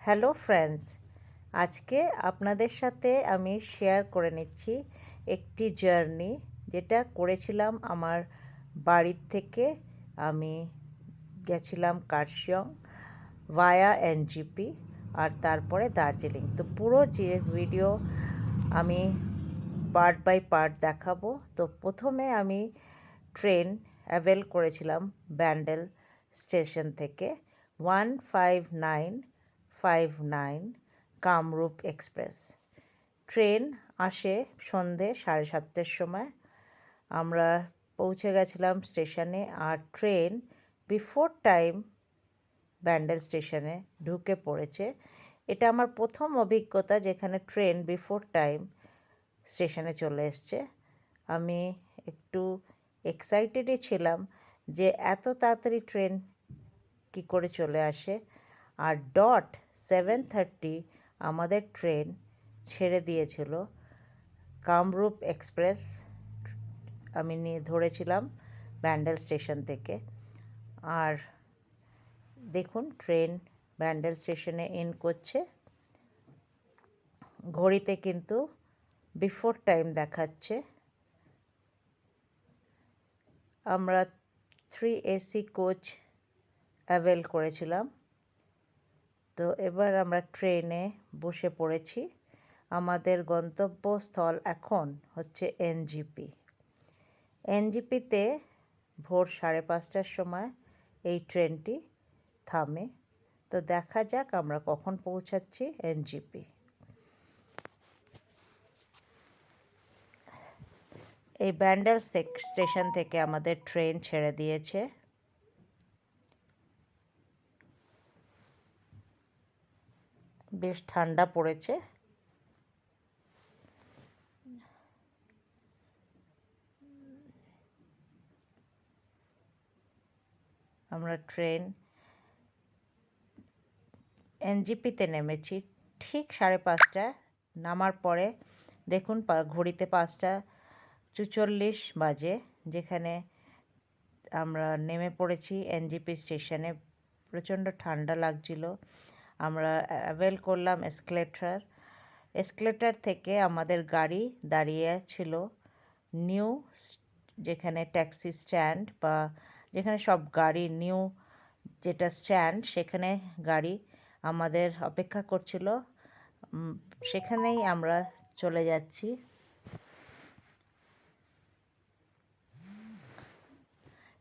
Hello friends, আজকে আপনাদের সাথে আমি শেয়ার করে নিচ্ছি একটি জার্নি যেটা করেছিলাম আমার বাড়ির থেকে। আমি গেছিলাম কার্শিয়ং ভায়া এনজিপি আর তারপরে দার্জিলিং। তো পুরো যে ভিডিও আমি পার্ট বাই পার্ট দেখাবো। তো প্রথমে আমি ট্রেন অ্যাভেল করেছিলাম ব্যান্ডেল স্টেশন থেকে 15959 কামরূপ এক্সপ্রেস। ট্রেন আসে সন্ধে 7:30টার সময়। আমরা পৌঁছে গেছিলাম স্টেশনে, আর ট্রেন বিফোর টাইম ব্যান্ডেল স্টেশনে ঢুকে পড়েছে। এটা আমার প্রথম অভিজ্ঞতা যেখানে ট্রেন বিফোর টাইম স্টেশনে চলে এসছে। আমি একটু এক্সাইটেডই ছিলাম যে এত তাড়াতাড়ি ট্রেন কী করে চলে আসে। আর 7:30 আমাদের ট্রেন ছেড়ে দিয়েছিল। কামরূপ এক্সপ্রেস আমি ধরেছিলাম ব্যান্ডেল স্টেশন থেকে। আর দেখুন ট্রেন ব্যান্ডেল স্টেশনে ইন করছে। ঘড়িতে কিন্তু বিফোর টাইম দেখাচ্ছে। আমরা 3 AC কোচ অ্যাভেল করেছিলাম। তো এবার আমরা ট্রেনে বসে পড়েছি। আমাদের গন্তব্যস্থল এখন হচ্ছে এনজিপি। এনজিপিতে ভোর 5:30টার সময় এই ট্রেনটি থামে। তো দেখা যাক আমরা কখন পৌঁছাচ্ছি এনজিপি। এই ব্যান্ডেল স্টেশন থেকে আমাদের ট্রেন ছেড়ে দিয়েছে। বেশ ঠান্ডা পড়েছে। আমরা ট্রেন এনজিপিতে নেমেছি ঠিক 5:30। নামার পরে দেখুন ঘড়িতে 5:44 বাজে, যেখানে আমরা নেমে পড়েছি এনজিপি স্টেশনে। প্রচণ্ড ঠান্ডা লাগছিল। আমরা অ্যাভেল করলাম এসকেলেটর থেকে আমাদের গাড়ি দাঁড়িয়ে ছিল নিউ, যেখানে ট্যাক্সি স্ট্যান্ড বা যেখানে সব গাড়ি নিউ যেটা স্ট্যান্ড, সেখানে গাড়ি আমাদের অপেক্ষা করছিল। সেখানেই আমরা চলে যাচ্ছি।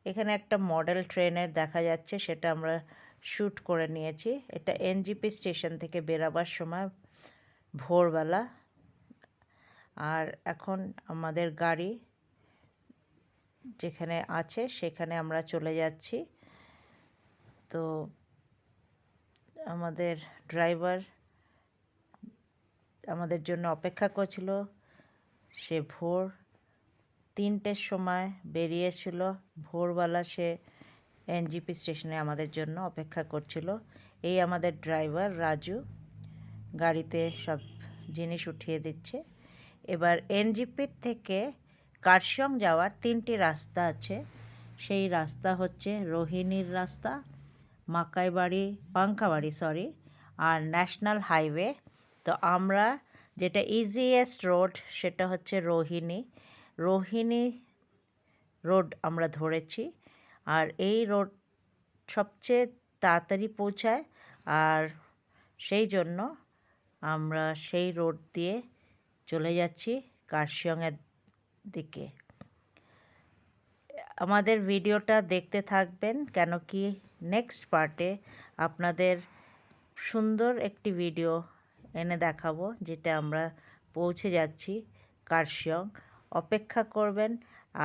এখানে একটা মডেল ট্রেনের দেখা যাচ্ছে, সেটা আমরা শ্যুট করে নিয়েছি। এটা এনজিপি স্টেশন থেকে বেরাবার সময় ভোরবেলা। আর এখন আমাদের গাড়ি যেখানে আছে সেখানে আমরা চলে যাচ্ছি। তো আমাদের ড্রাইভার আমাদের জন্য অপেক্ষা করছিল। সে ভোর 3টের সময় বেরিয়েছিল। ভোরবেলা সে এনজিপি স্টেশনে আমাদের জন্য অপেক্ষা করছিল। এই আমাদের ড্রাইভার রাজু গাড়িতে সব জিনিস উঠিয়ে দিচ্ছে। এবার এনজিপির থেকে কার্শিয়ং যাওয়ার 3টি রাস্তা আছে। সেই রাস্তা হচ্ছে রোহিণীর রাস্তা, পাঙ্কাবাড়ি আর ন্যাশনাল হাইওয়ে। তো আমরা যেটা ইজিয়েস্ট রোড সেটা হচ্ছে রোহিণী রোড আমরা ধরেছি। আর এই রোড সবচেয়ে তাড়াতাড়ি পৌঁছায়, আর সেই জন্য আমরা সেই রোড দিয়ে চলে যাচ্ছি কার্শিয়ংয়ের দিকে। আমাদের ভিডিওটা দেখতে থাকবেন, কেন কি নেক্সট পার্টে আপনাদের সুন্দর একটি ভিডিও এনে দেখাবো, যেটা আমরা পৌঁছে যাচ্ছি কার্শিয়ং। অপেক্ষা করবেন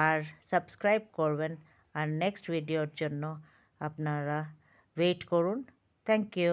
আর সাবস্ক্রাইব করবেন, আর নেক্সট ভিডিওর জন্য আপনারা ওয়েট করুন। Thank you.